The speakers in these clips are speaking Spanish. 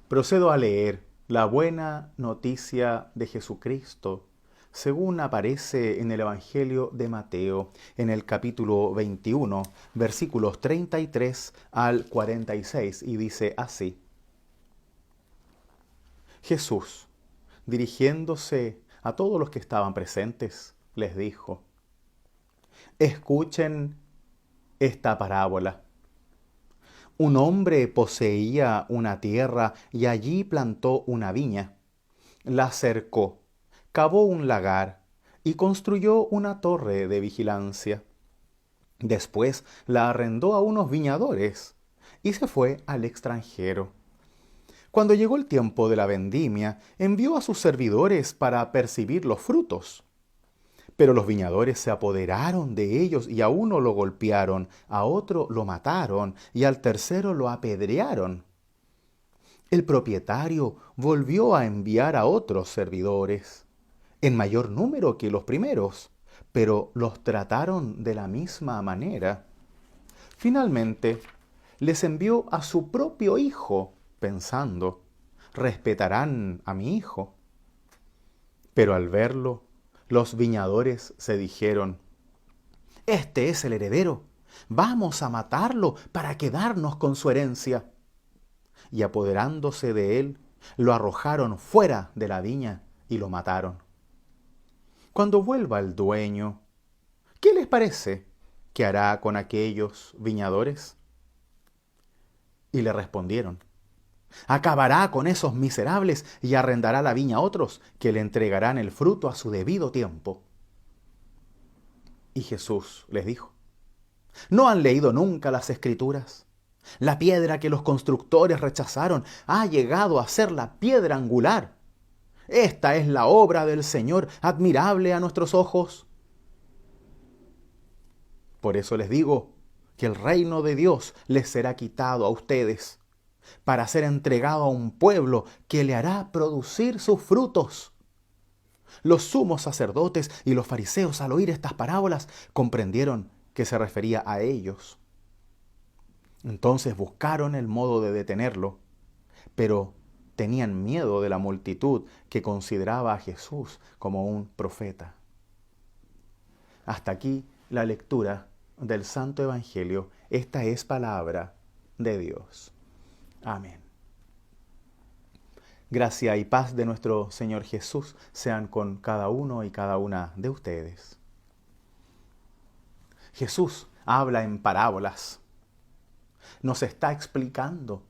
Procedo a leer la buena noticia de Jesucristo, según aparece en el Evangelio de Mateo, en el capítulo 21, versículos 33 al 46, y dice así: Jesús, dirigiéndose a todos los que estaban presentes, les dijo: Escuchen esta parábola. Un hombre poseía una tierra y allí plantó una viña. La cercó, cavó un lagar y construyó una torre de vigilancia. Después la arrendó a unos viñadores y se fue al extranjero. Cuando llegó el tiempo de la vendimia, envió a sus servidores para percibir los frutos. Pero los viñadores se apoderaron de ellos y a uno lo golpearon, a otro lo mataron y al tercero lo apedrearon. El propietario volvió a enviar a otros servidores, en mayor número que los primeros, pero los trataron de la misma manera. Finalmente, les envió a su propio hijo, pensando: respetarán a mi hijo. Pero al verlo, los viñadores se dijeron: este es el heredero, vamos a matarlo para quedarnos con su herencia. Y apoderándose de él, lo arrojaron fuera de la viña y lo mataron. Cuando vuelva el dueño, ¿qué les parece que hará con aquellos viñadores? Y le respondieron: acabará con esos miserables y arrendará la viña a otros, que le entregarán el fruto a su debido tiempo. Y Jesús les dijo: ¿no han leído nunca las Escrituras? La piedra que los constructores rechazaron ha llegado a ser la piedra angular. Esta es la obra del Señor, admirable a nuestros ojos. Por eso les digo que el reino de Dios les será quitado a ustedes, para ser entregado a un pueblo que le hará producir sus frutos. Los sumos sacerdotes y los fariseos, al oír estas parábolas, comprendieron que se refería a ellos. Entonces buscaron el modo de detenerlo, pero tenían miedo de la multitud que consideraba a Jesús como un profeta. Hasta aquí la lectura del Santo Evangelio. Esta es palabra de Dios. Amén. Gracia y paz de nuestro Señor Jesús sean con cada uno y cada una de ustedes. Jesús habla en parábolas. Nos está explicando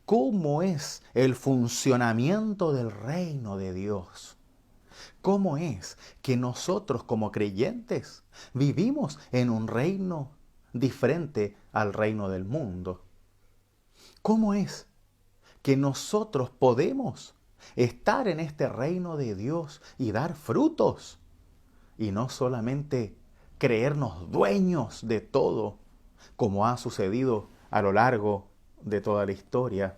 cómo es el funcionamiento del reino de Dios. ¿Cómo es que nosotros como creyentes vivimos en un reino diferente al reino del mundo? ¿Cómo es que nosotros podemos estar en este reino de Dios y dar frutos? Y no solamente creernos dueños de todo, como ha sucedido a lo largo de toda la historia.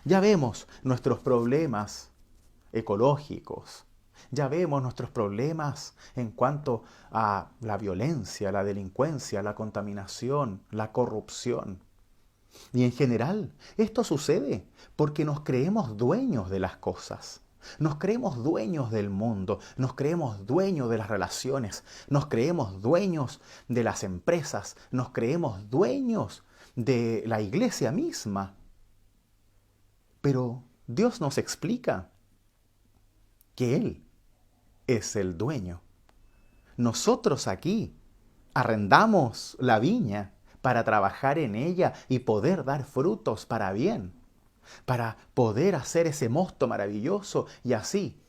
Ya vemos nuestros problemas ecológicos, ya vemos nuestros problemas en cuanto a la violencia, la delincuencia, la contaminación, la corrupción. Y en general, esto sucede porque nos creemos dueños de las cosas. Nos creemos dueños del mundo, nos creemos dueños de las relaciones, nos creemos dueños de las empresas, nos creemos dueños de la iglesia misma. Pero Dios nos explica que Él es el dueño. Nosotros aquí arrendamos la viña para trabajar en ella y poder dar frutos para bien, para poder hacer ese mosto maravilloso y así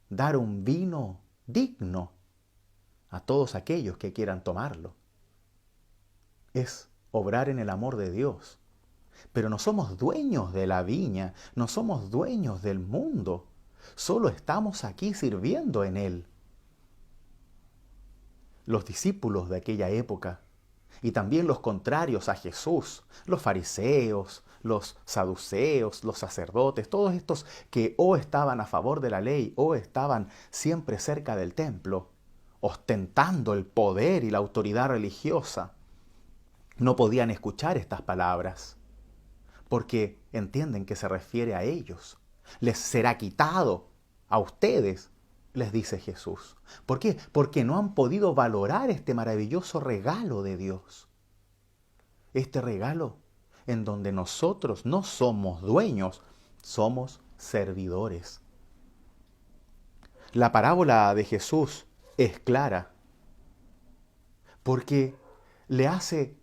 dar un vino digno a todos aquellos que quieran tomarlo. Es obrar en el amor de Dios. Pero no somos dueños de la viña, no somos dueños del mundo. Solo estamos aquí sirviendo en él. Los discípulos de aquella época y también los contrarios a Jesús, los fariseos, los saduceos, los sacerdotes, todos estos que o estaban a favor de la ley o estaban siempre cerca del templo, ostentando el poder y la autoridad religiosa, no podían escuchar estas palabras, porque entienden que se refiere a ellos. Les será quitado a ustedes, les dice Jesús. ¿Por qué? Porque no han podido valorar este maravilloso regalo de Dios. Este regalo en donde nosotros no somos dueños, somos servidores. La parábola de Jesús es clara porque le hace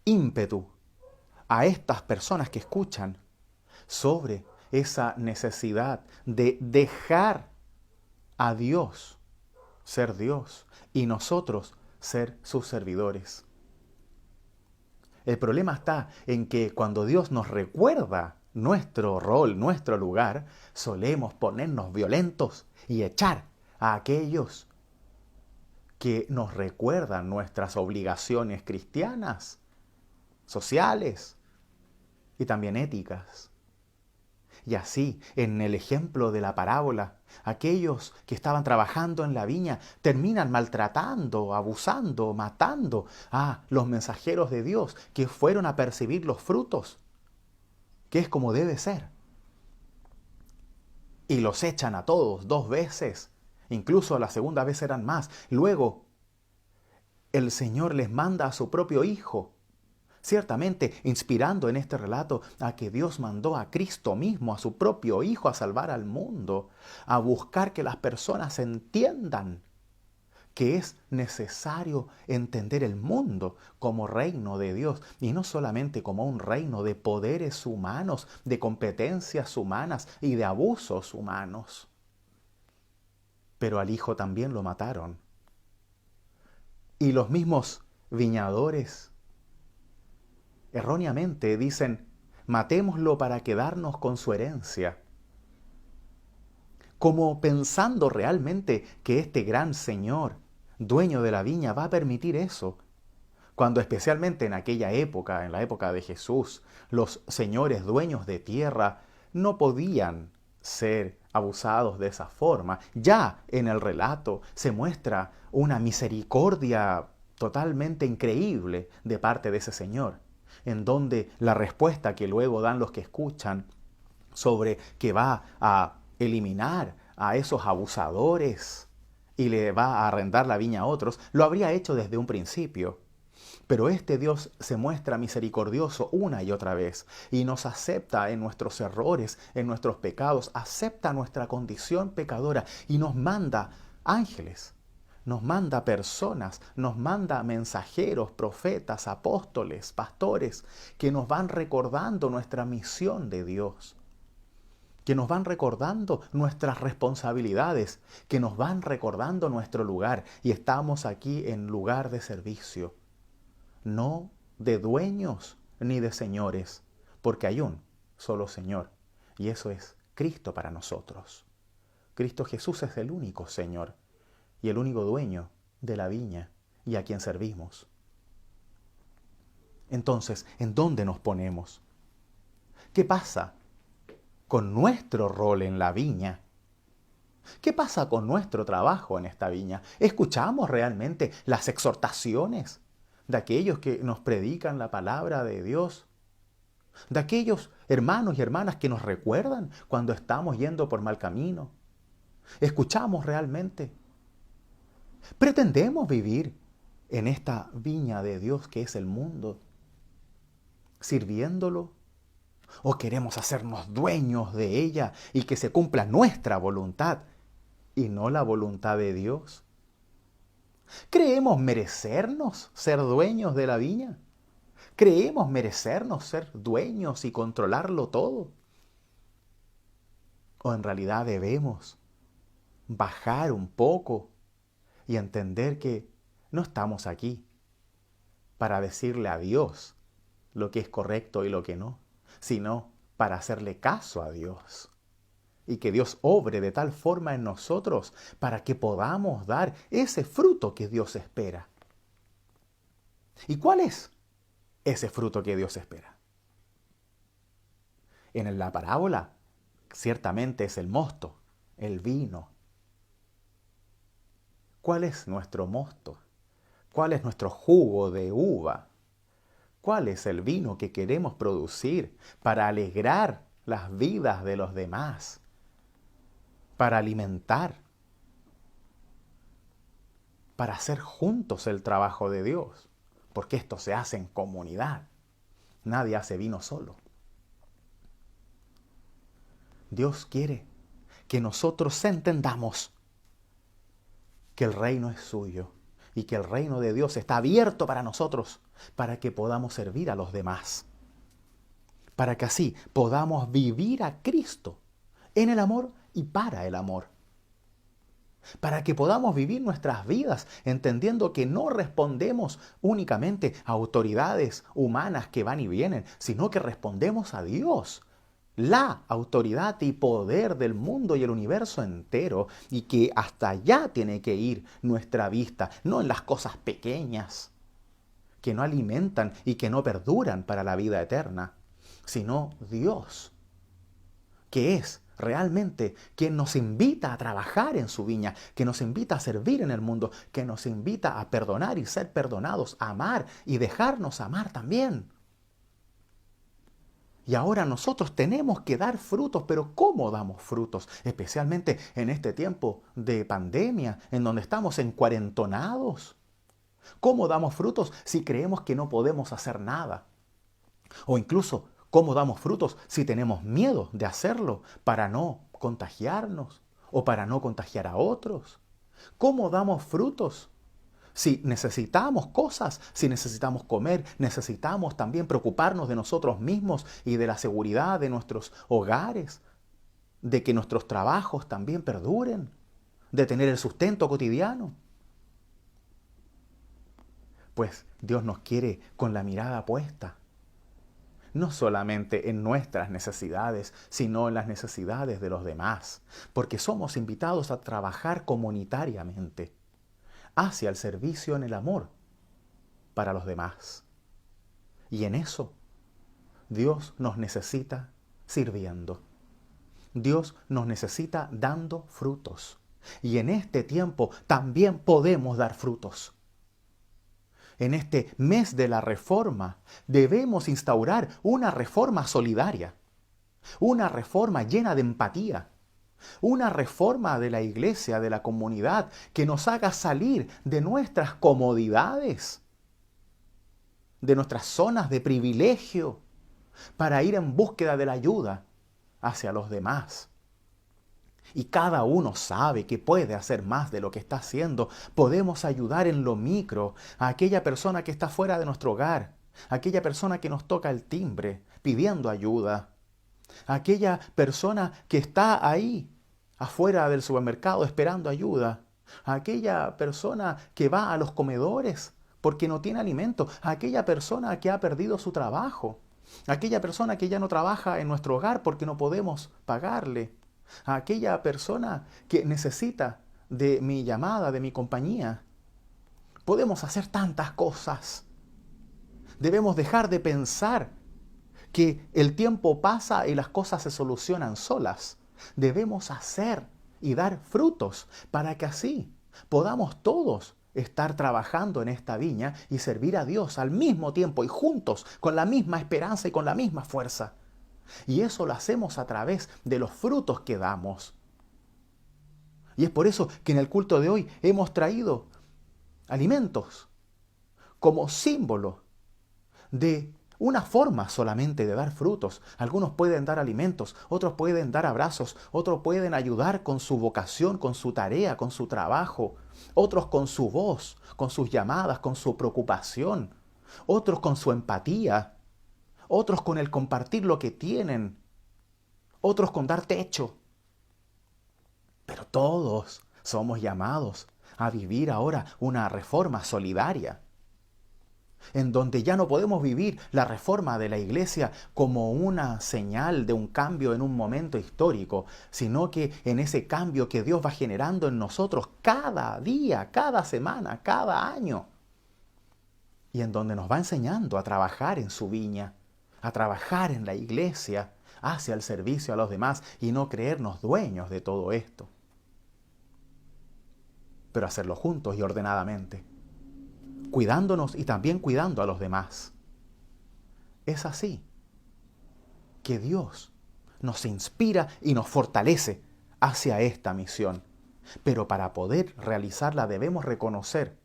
ímpetu a estas personas que escuchan sobre esa necesidad de dejar a Dios ser Dios y nosotros ser sus servidores. El problema está en que cuando Dios nos recuerda nuestro rol, nuestro lugar, solemos ponernos violentos y echar a aquellos que nos recuerdan nuestras obligaciones cristianas, sociales y también éticas. Y así, en el ejemplo de la parábola, aquellos que estaban trabajando en la viña terminan maltratando, abusando, matando a los mensajeros de Dios que fueron a percibir los frutos, que es como debe ser. Y los echan a todos 2 veces, incluso la segunda vez eran más. Luego, el Señor les manda a su propio Hijo, ciertamente inspirando en este relato a que Dios mandó a Cristo mismo, a su propio Hijo, a salvar al mundo, a buscar que las personas entiendan que es necesario entender el mundo como reino de Dios y no solamente como un reino de poderes humanos, de competencias humanas y de abusos humanos. Pero al Hijo también lo mataron. Y los mismos viñadores erróneamente dicen, matémoslo para quedarnos con su herencia, como pensando realmente que este gran Señor, dueño de la viña, va a permitir eso, cuando especialmente en aquella época, en la época de Jesús, los señores dueños de tierra no podían ser abusados de esa forma. Ya en el relato se muestra una misericordia totalmente increíble de parte de ese Señor, en donde la respuesta que luego dan los que escuchan sobre que va a eliminar a esos abusadores y le va a arrendar la viña a otros, lo habría hecho desde un principio. Pero este Dios se muestra misericordioso una y otra vez y nos acepta en nuestros errores, en nuestros pecados, acepta nuestra condición pecadora y nos manda ángeles, nos manda personas, nos manda mensajeros, profetas, apóstoles, pastores, que nos van recordando nuestra misión de Dios, que nos van recordando nuestras responsabilidades, que nos van recordando nuestro lugar. Y estamos aquí en lugar de servicio, no de dueños ni de señores, porque hay un solo Señor, y eso es Cristo para nosotros. Cristo Jesús es el único Señor y el único dueño de la viña y a quien servimos. Entonces, ¿en dónde nos ponemos? ¿Qué pasa con nuestro rol en la viña? ¿Qué pasa con nuestro trabajo en esta viña? ¿Escuchamos realmente las exhortaciones de aquellos que nos predican la palabra de Dios? ¿De aquellos hermanos y hermanas que nos recuerdan cuando estamos yendo por mal camino? ¿Escuchamos realmente? ¿Pretendemos vivir en esta viña de Dios que es el mundo, sirviéndolo? ¿O queremos hacernos dueños de ella y que se cumpla nuestra voluntad y no la voluntad de Dios? ¿Creemos merecernos ser dueños de la viña? ¿Creemos merecernos ser dueños y controlarlo todo? ¿O en realidad debemos bajar un poco y entender que no estamos aquí para decirle a Dios lo que es correcto y lo que no, sino para hacerle caso a Dios? Y que Dios obre de tal forma en nosotros para que podamos dar ese fruto que Dios espera. ¿Y cuál es ese fruto que Dios espera? En la parábola, ciertamente es el mosto, el vino. ¿Cuál es nuestro mosto? ¿Cuál es nuestro jugo de uva? ¿Cuál es el vino que queremos producir para alegrar las vidas de los demás? Para alimentar, para hacer juntos el trabajo de Dios, porque esto se hace en comunidad. Nadie hace vino solo. Dios quiere que nosotros entendamos que el reino es suyo y que el reino de Dios está abierto para nosotros, para que podamos servir a los demás, para que así podamos vivir a Cristo en el amor y para el amor, para que podamos vivir nuestras vidas entendiendo que no respondemos únicamente a autoridades humanas que van y vienen, sino que respondemos a Dios, la autoridad y poder del mundo y el universo entero, y que hasta allá tiene que ir nuestra vista, no en las cosas pequeñas que no alimentan y que no perduran para la vida eterna, sino Dios, que es realmente quien nos invita a trabajar en su viña, que nos invita a servir en el mundo, que nos invita a perdonar y ser perdonados, a amar y dejarnos amar también. Y ahora nosotros tenemos que dar frutos, pero ¿cómo damos frutos? Especialmente en este tiempo de pandemia, en donde estamos encuarentonados. ¿Cómo damos frutos si creemos que no podemos hacer nada? O incluso, ¿cómo damos frutos si tenemos miedo de hacerlo para no contagiarnos o para no contagiar a otros? ¿Cómo damos frutos si necesitamos cosas, si necesitamos comer, necesitamos también preocuparnos de nosotros mismos y de la seguridad de nuestros hogares, de que nuestros trabajos también perduren, de tener el sustento cotidiano? Pues Dios nos quiere con la mirada puesta, no solamente en nuestras necesidades, sino en las necesidades de los demás, porque somos invitados a trabajar comunitariamente hacia el servicio en el amor para los demás. Y en eso Dios nos necesita sirviendo. Dios nos necesita dando frutos. Y en este tiempo también podemos dar frutos. En este mes de la reforma debemos instaurar una reforma solidaria, una reforma llena de empatía, una reforma de la iglesia, de la comunidad, que nos haga salir de nuestras comodidades, de nuestras zonas de privilegio, para ir en búsqueda de la ayuda hacia los demás. Y cada uno sabe que puede hacer más de lo que está haciendo. Podemos ayudar en lo micro a aquella persona que está fuera de nuestro hogar, a aquella persona que nos toca el timbre pidiendo ayuda, a aquella persona que está ahí afuera del supermercado esperando ayuda, a aquella persona que va a los comedores porque no tiene alimento, a aquella persona que ha perdido su trabajo, a aquella persona que ya no trabaja en nuestro hogar porque no podemos pagarle, a aquella persona que necesita de mi llamada, de mi compañía. Podemos hacer tantas cosas. Debemos dejar de pensar que el tiempo pasa y las cosas se solucionan solas. Debemos hacer y dar frutos para que así podamos todos estar trabajando en esta viña y servir a Dios al mismo tiempo y juntos, con la misma esperanza y con la misma fuerza. Y eso lo hacemos a través de los frutos que damos. Y es por eso que en el culto de hoy hemos traído alimentos como símbolo de una forma solamente de dar frutos. Algunos pueden dar alimentos, otros pueden dar abrazos, otros pueden ayudar con su vocación, con su tarea, con su trabajo, otros con su voz, con sus llamadas, con su preocupación, otros con su empatía, otros con el compartir lo que tienen, otros con dar techo. Pero todos somos llamados a vivir ahora una reforma solidaria, en donde ya no podemos vivir la reforma de la iglesia como una señal de un cambio en un momento histórico, sino que en ese cambio que Dios va generando en nosotros cada día, cada semana, cada año, y en donde nos va enseñando a trabajar en su viña, a trabajar en la iglesia hacia el servicio a los demás y no creernos dueños de todo esto, pero hacerlo juntos y ordenadamente, cuidándonos y también cuidando a los demás. Es así que Dios nos inspira y nos fortalece hacia esta misión. Pero para poder realizarla debemos reconocer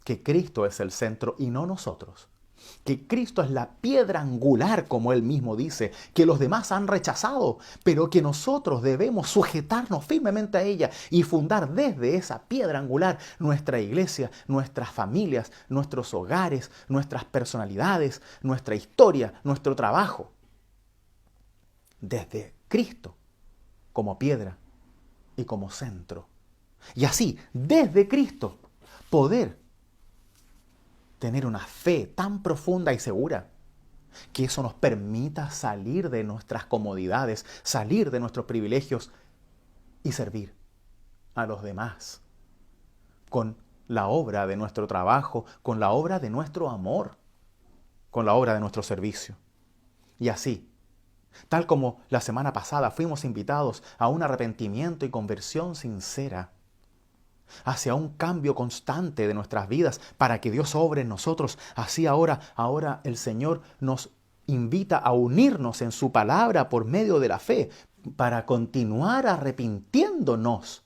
que Cristo es el centro y no nosotros. Que Cristo es la piedra angular, como Él mismo dice, que los demás han rechazado, pero que nosotros debemos sujetarnos firmemente a ella y fundar desde esa piedra angular nuestra iglesia, nuestras familias, nuestros hogares, nuestras personalidades, nuestra historia, nuestro trabajo. Desde Cristo como piedra y como centro. Y así, desde Cristo, poder tener una fe tan profunda y segura que eso nos permita salir de nuestras comodidades, salir de nuestros privilegios y servir a los demás con la obra de nuestro trabajo, con la obra de nuestro amor, con la obra de nuestro servicio. Y así, tal como la semana pasada fuimos invitados a un arrepentimiento y conversión sincera, hacia un cambio constante de nuestras vidas para que Dios obre en nosotros. Así ahora el Señor nos invita a unirnos en su palabra por medio de la fe para continuar arrepintiéndonos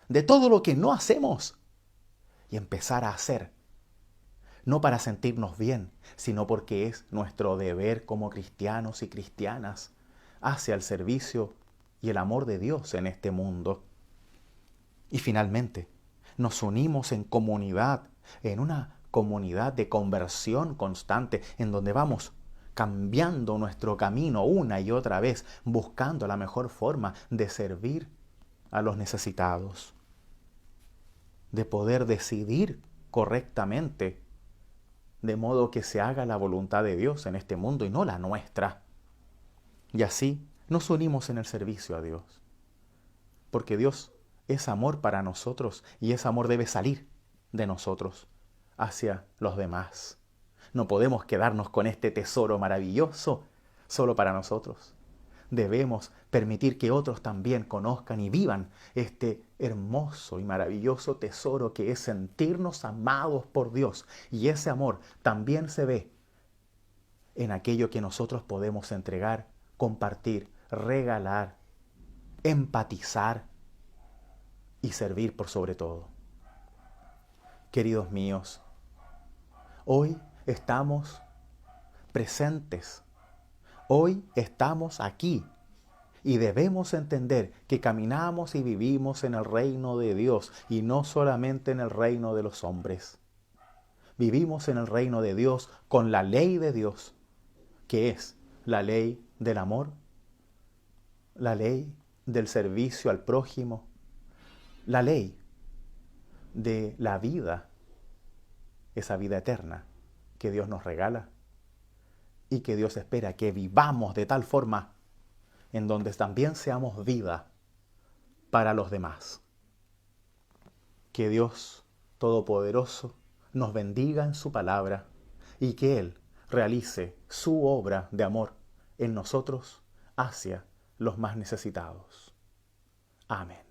de todo lo que no hacemos y empezar a hacer. No para sentirnos bien, sino porque es nuestro deber como cristianos y cristianas hacia el servicio y el amor de Dios en este mundo. Y finalmente, nos unimos en comunidad, en una comunidad de conversión constante, en donde vamos cambiando nuestro camino una y otra vez, buscando la mejor forma de servir a los necesitados, de poder decidir correctamente, de modo que se haga la voluntad de Dios en este mundo y no la nuestra. Y así nos unimos en el servicio a Dios, porque Dios es amor para nosotros y ese amor debe salir de nosotros hacia los demás. No podemos quedarnos con este tesoro maravilloso solo para nosotros. Debemos permitir que otros también conozcan y vivan este hermoso y maravilloso tesoro que es sentirnos amados por Dios. Y ese amor también se ve en aquello que nosotros podemos entregar, compartir, regalar, empatizar y servir por sobre todo. Queridos míos, hoy estamos presentes, hoy estamos aquí y debemos entender que caminamos y vivimos en el reino de Dios y no solamente en el reino de los hombres. Vivimos en el reino de Dios con la ley de Dios, que es la ley del amor, la ley del servicio al prójimo, la ley de la vida, esa vida eterna que Dios nos regala y que Dios espera que vivamos de tal forma en donde también seamos vida para los demás. Que Dios Todopoderoso nos bendiga en su palabra y que Él realice su obra de amor en nosotros hacia los más necesitados. Amén.